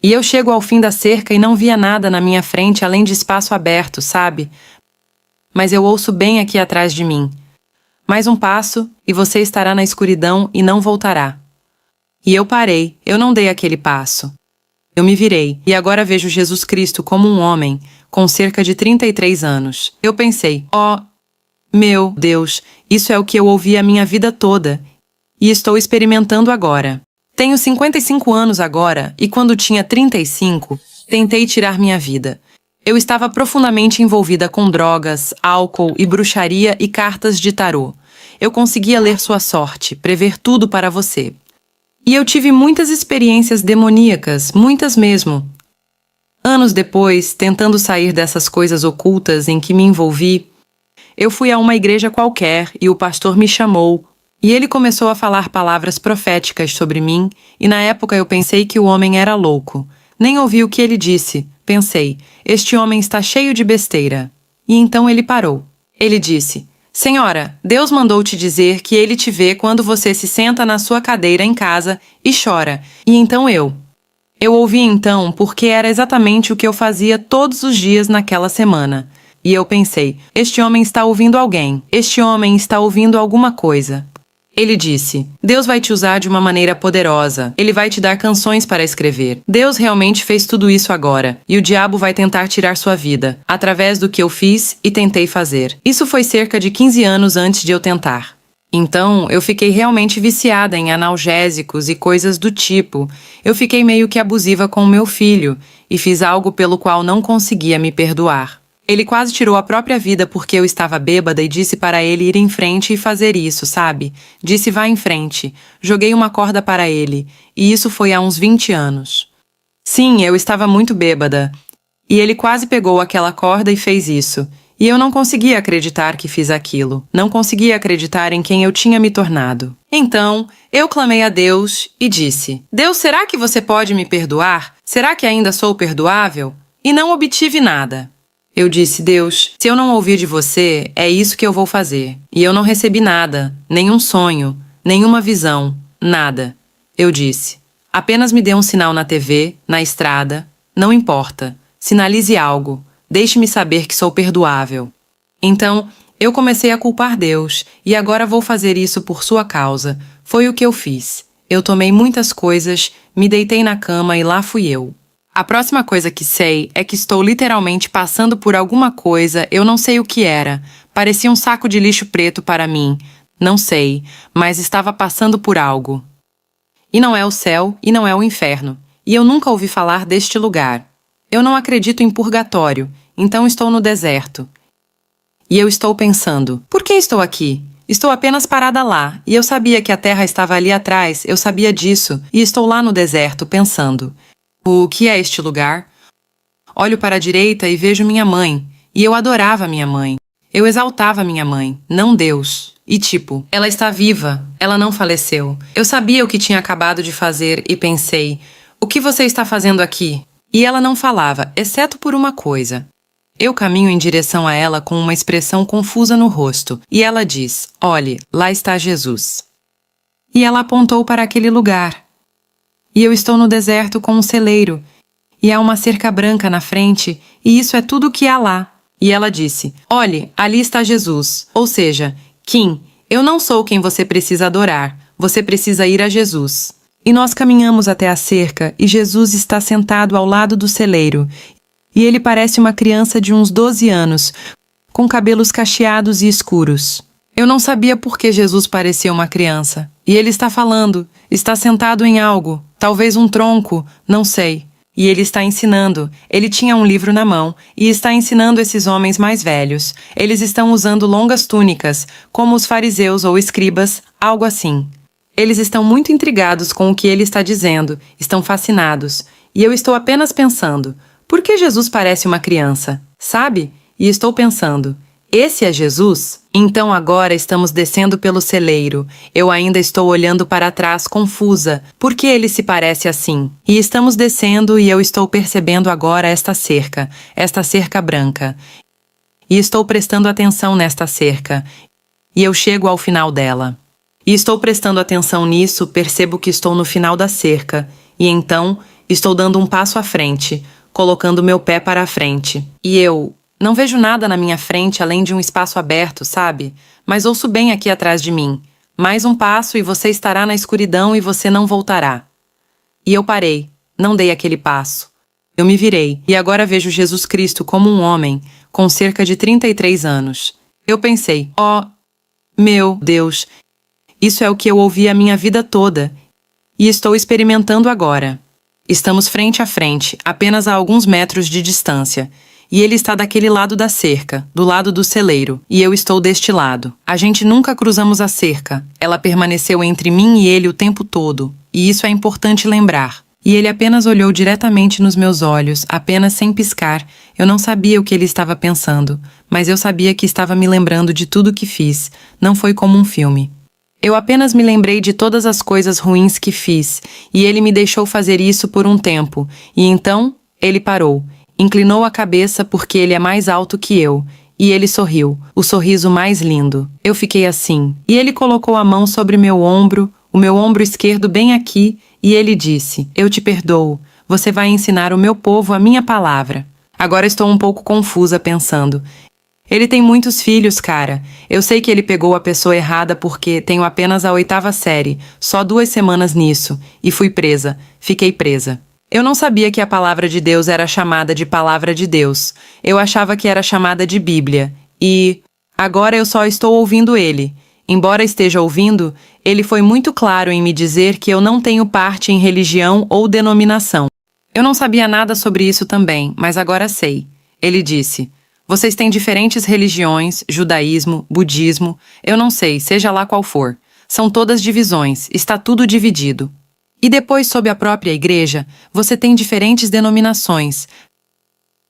E eu chego ao fim da cerca e não via nada na minha frente além de espaço aberto, sabe? Mas eu ouço bem aqui atrás de mim. Mais um passo e você estará na escuridão e não voltará. E eu parei, eu não dei aquele passo. Eu me virei e agora vejo Jesus Cristo como um homem, com cerca de 33 anos. Eu pensei, meu Deus, isso é o que eu ouvi a minha vida toda e estou experimentando agora. Tenho 55 anos agora e quando tinha 35, tentei tirar minha vida. Eu estava profundamente envolvida com drogas, álcool e bruxaria e cartas de tarô. Eu conseguia ler sua sorte, prever tudo para você. E eu tive muitas experiências demoníacas, muitas mesmo. Anos depois, tentando sair dessas coisas ocultas em que me envolvi, eu fui a uma igreja qualquer e o pastor me chamou, e ele começou a falar palavras proféticas sobre mim, e na época eu pensei que o homem era louco. Nem ouvi o que ele disse. Pensei, este homem está cheio de besteira. E então ele parou. Ele disse, Senhora, Deus mandou te dizer que ele te vê quando você se senta na sua cadeira em casa e chora. E então eu ouvi então porque era exatamente o que eu fazia todos os dias naquela semana. E eu pensei, este homem está ouvindo alguém. Este homem está ouvindo alguma coisa. Ele disse, Deus vai te usar de uma maneira poderosa. Ele vai te dar canções para escrever. Deus realmente fez tudo isso agora. E o diabo vai tentar tirar sua vida, através do que eu fiz e tentei fazer. Isso foi cerca de 15 anos antes de eu tentar. Então, eu fiquei realmente viciada em analgésicos e coisas do tipo. Eu fiquei meio que abusiva com o meu filho e fiz algo pelo qual não conseguia me perdoar. Ele quase tirou a própria vida porque eu estava bêbada e disse para ele ir em frente e fazer isso, sabe? Disse vá em frente. Joguei uma corda para ele, e isso foi há uns 20 anos. Sim, eu estava muito bêbada. E ele quase pegou aquela corda e fez isso. E eu não conseguia acreditar que fiz aquilo. Não conseguia acreditar em quem eu tinha me tornado. Então, eu clamei a Deus e disse, Deus, será que você pode me perdoar? Será que ainda sou perdoável? E não obtive nada. Eu disse, Deus, se eu não ouvir de você, é isso que eu vou fazer. E eu não recebi nada, nenhum sonho, nenhuma visão, nada. Eu disse, apenas me dê um sinal na TV, na estrada, não importa, sinalize algo, deixe-me saber que sou perdoável. Então, eu comecei a culpar Deus, e agora vou fazer isso por sua causa. Foi o que eu fiz. Eu tomei muitas coisas, me deitei na cama e lá fui eu. A próxima coisa que sei é que estou literalmente passando por alguma coisa, eu não sei o que era. Parecia um saco de lixo preto para mim. Não sei, mas estava passando por algo. E não é o céu e não é o inferno. E eu nunca ouvi falar deste lugar. Eu não acredito em purgatório, então estou no deserto. E eu estou pensando, por que estou aqui? Estou apenas parada lá, e eu sabia que a terra estava ali atrás, eu sabia disso, e estou lá no deserto pensando. O que é este lugar? Olho para a direita e vejo minha mãe, e eu adorava minha mãe. Eu exaltava minha mãe, não Deus. E tipo, ela está viva, ela não faleceu. Eu sabia o que tinha acabado de fazer e pensei, o que você está fazendo aqui? E ela não falava, exceto por uma coisa. Eu caminho em direção a ela com uma expressão confusa no rosto, e ela diz, olhe, lá está Jesus. E ela apontou para aquele lugar. E eu estou no deserto com um celeiro, e há uma cerca branca na frente, e isso é tudo o que há lá. E ela disse, olhe, ali está Jesus. Ou seja, Kim, eu não sou quem você precisa adorar, você precisa ir a Jesus. E nós caminhamos até a cerca, e Jesus está sentado ao lado do celeiro, e ele parece uma criança de uns 12 anos, com cabelos cacheados e escuros. Eu não sabia por que Jesus parecia uma criança. E ele está falando, está sentado em algo, talvez um tronco, não sei. E ele está ensinando. Ele tinha um livro na mão e está ensinando esses homens mais velhos. Eles estão usando longas túnicas, como os fariseus ou escribas, algo assim. Eles estão muito intrigados com o que ele está dizendo, estão fascinados. E eu estou apenas pensando, por que Jesus parece uma criança? Sabe? E estou pensando, esse é Jesus? Então agora estamos descendo pelo celeiro. Eu ainda estou olhando para trás confusa. Por que ele se parece assim? E estamos descendo e eu estou percebendo agora esta cerca branca. E estou prestando atenção nesta cerca. E eu chego ao final dela. E estou prestando atenção nisso, percebo que estou no final da cerca. E então Estou dando um passo à frente, colocando meu pé para a frente. E eu não vejo nada na minha frente além de um espaço aberto, sabe? Mas ouço bem aqui atrás de mim. Mais um passo e você estará na escuridão e você não voltará. E eu parei, não dei aquele passo. Eu me virei e agora vejo Jesus Cristo como um homem com cerca de 33 anos. Eu pensei, meu Deus, isso é o que eu ouvi a minha vida toda e estou experimentando agora. Estamos frente a frente, apenas a alguns metros de distância, e ele está daquele lado da cerca, do lado do celeiro, e eu estou deste lado. A gente nunca cruzamos a cerca, ela permaneceu entre mim e ele o tempo todo, e isso é importante lembrar. E ele apenas olhou diretamente nos meus olhos, apenas sem piscar. Eu não sabia o que ele estava pensando, mas eu sabia que estava me lembrando de tudo que fiz. Não foi como um filme. Eu apenas me lembrei de todas as coisas ruins que fiz, e ele me deixou fazer isso por um tempo, e então ele parou, inclinou a cabeça porque ele é mais alto que eu, e ele sorriu, o sorriso mais lindo. Eu fiquei assim, e ele colocou a mão sobre meu ombro, o meu ombro esquerdo bem aqui, e ele disse, eu te perdoo, você vai ensinar o meu povo a minha palavra. Agora estou um pouco confusa pensando, ele tem muitos filhos, cara. Eu sei que ele pegou a pessoa errada porque tenho apenas a 8ª série, só 2 semanas nisso, e fui presa, fiquei presa. Eu não sabia que a palavra de Deus era chamada de palavra de Deus. Eu achava que era chamada de Bíblia. E agora eu só estou ouvindo ele. Embora esteja ouvindo, ele foi muito claro em me dizer que eu não tenho parte em religião ou denominação. Eu não sabia nada sobre isso também, mas agora sei. Ele disse, vocês têm diferentes religiões, judaísmo, budismo, eu não sei, seja lá qual for. São todas divisões, está tudo dividido. E depois, sob a própria igreja, você tem diferentes denominações,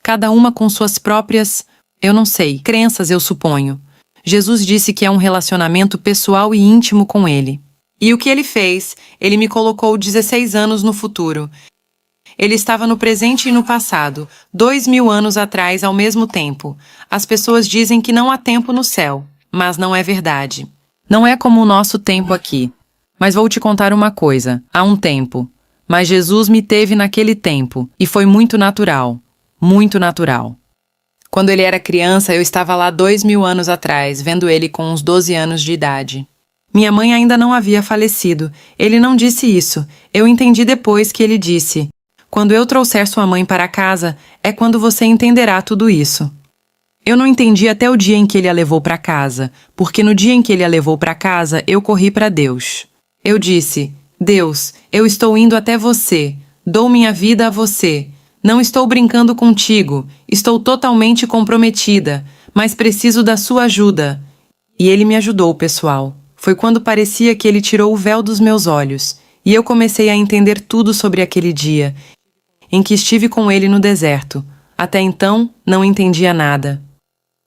cada uma com suas próprias, eu não sei, crenças, eu suponho. Jesus disse que é um relacionamento pessoal e íntimo com ele. E o que ele fez? Ele me colocou 16 anos no futuro. Ele estava no presente e no passado, 2000 anos atrás ao mesmo tempo. As pessoas dizem que não há tempo no céu, mas não é verdade. Não é como o nosso tempo aqui. Mas vou te contar uma coisa, há um tempo. Mas Jesus me teve naquele tempo, e foi muito natural. Muito natural. Quando ele era criança, eu estava lá 2000 anos atrás, vendo ele com uns 12 anos de idade. Minha mãe ainda não havia falecido. Ele não disse isso. Eu entendi depois que ele disse, quando eu trouxer sua mãe para casa, é quando você entenderá tudo isso. Eu não entendi até o dia em que ele a levou para casa, porque no dia em que ele a levou para casa, eu corri para Deus. Eu disse, Deus, eu estou indo até você, dou minha vida a você. Não estou brincando contigo, estou totalmente comprometida, mas preciso da sua ajuda. E ele me ajudou, pessoal. Foi quando parecia que ele tirou o véu dos meus olhos, e eu comecei a entender tudo sobre aquele dia, em que estive com ele no deserto. Até então, não entendia nada.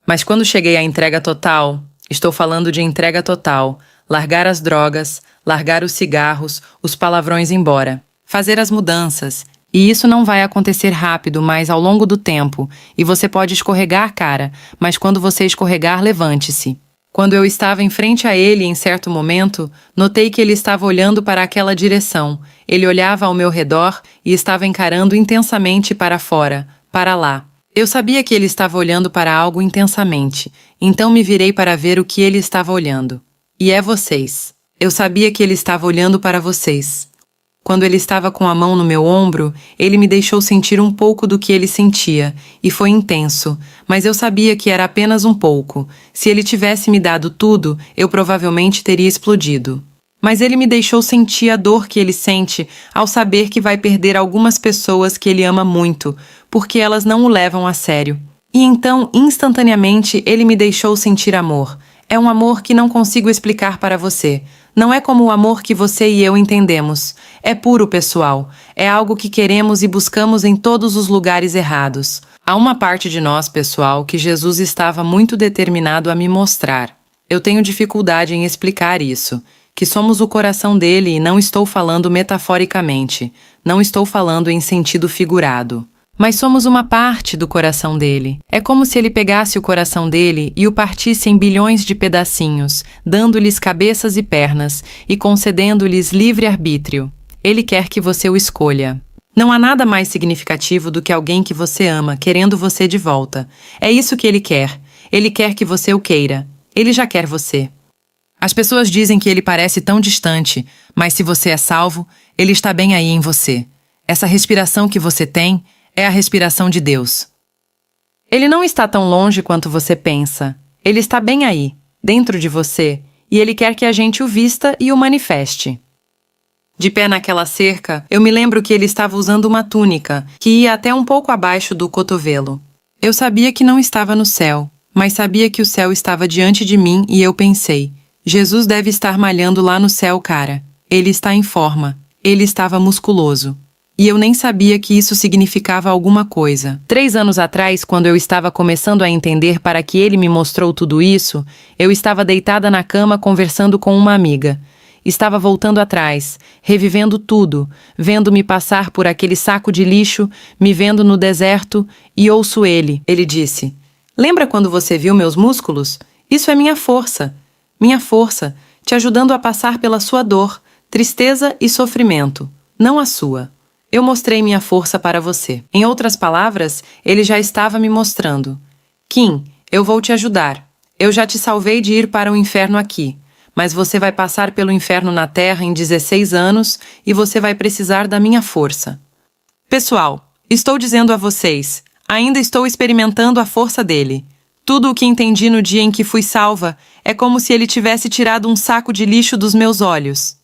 Mas quando cheguei à entrega total, estou falando de entrega total, largar as drogas, largar os cigarros, os palavrões embora, fazer as mudanças, e isso não vai acontecer rápido, mas ao longo do tempo, e você pode escorregar, cara, mas quando você escorregar, levante-se. Quando eu estava em frente a ele em certo momento, notei que ele estava olhando para aquela direção. Ele olhava ao meu redor e estava encarando intensamente para fora, para lá. Eu sabia que ele estava olhando para algo intensamente, então me virei para ver o que ele estava olhando. E é vocês. Eu sabia que ele estava olhando para vocês. Quando ele estava com a mão no meu ombro, ele me deixou sentir um pouco do que ele sentia, e foi intenso, mas eu sabia que era apenas um pouco. Se ele tivesse me dado tudo, eu provavelmente teria explodido. Mas ele me deixou sentir a dor que ele sente ao saber que vai perder algumas pessoas que ele ama muito, porque elas não o levam a sério. E então, instantaneamente, ele me deixou sentir amor. É um amor que não consigo explicar para você. Não é como o amor que você e eu entendemos. É puro, pessoal. É algo que queremos e buscamos em todos os lugares errados. Há uma parte de nós, pessoal, que Jesus estava muito determinado a me mostrar. Eu tenho dificuldade em explicar isso. Que somos o coração dele e não estou falando metaforicamente. Não estou falando em sentido figurado. Mas somos uma parte do coração dele. É como se ele pegasse o coração dele e o partisse em bilhões de pedacinhos, dando-lhes cabeças e pernas e concedendo-lhes livre arbítrio. Ele quer que você o escolha. Não há nada mais significativo do que alguém que você ama querendo você de volta. É isso que ele quer. Ele quer que você o queira. Ele já quer você. As pessoas dizem que ele parece tão distante, mas se você é salvo, ele está bem aí em você. Essa respiração que você tem é a respiração de Deus. Ele não está tão longe quanto você pensa. Ele está bem aí, dentro de você, e ele quer que a gente o vista e o manifeste. De pé naquela cerca, eu me lembro que ele estava usando uma túnica que ia até um pouco abaixo do cotovelo. Eu sabia que não estava no céu, mas sabia que o céu estava diante de mim e eu pensei, Jesus deve estar malhando lá no céu, cara. Ele está em forma. Ele estava musculoso. E eu nem sabia que isso significava alguma coisa. 3 anos atrás, quando eu estava começando a entender para que ele me mostrou tudo isso, eu estava deitada na cama conversando com uma amiga. Estava voltando atrás, revivendo tudo, vendo-me passar por aquele saco de lixo, me vendo no deserto, e ouço ele. Ele disse, lembra quando você viu meus músculos? Isso é minha força, te ajudando a passar pela sua dor, tristeza e sofrimento, não a sua. Eu mostrei minha força para você. Em outras palavras, ele já estava me mostrando. Kim, eu vou te ajudar. Eu já te salvei de ir para o inferno aqui. Mas você vai passar pelo inferno na Terra em 16 anos e você vai precisar da minha força. Pessoal, estou dizendo a vocês, ainda estou experimentando a força dele. Tudo o que entendi no dia em que fui salva é como se ele tivesse tirado um saco de lixo dos meus olhos.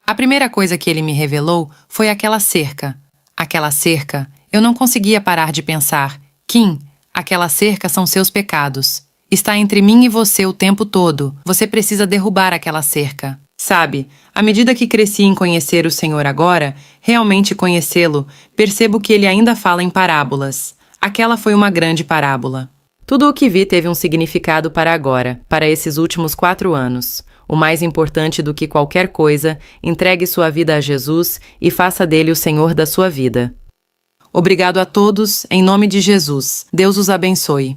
A primeira coisa que ele me revelou foi aquela cerca. Aquela cerca, eu não conseguia parar de pensar. Kim, aquela cerca são seus pecados. Está entre mim e você o tempo todo. Você precisa derrubar aquela cerca. Sabe, à medida que cresci em conhecer o Senhor agora, realmente conhecê-lo, percebo que ele ainda fala em parábolas. Aquela foi uma grande parábola. Tudo o que vi teve um significado para agora, para esses últimos 4 anos. O mais importante do que qualquer coisa, entregue sua vida a Jesus e faça dele o Senhor da sua vida. Obrigado a todos, em nome de Jesus. Deus os abençoe.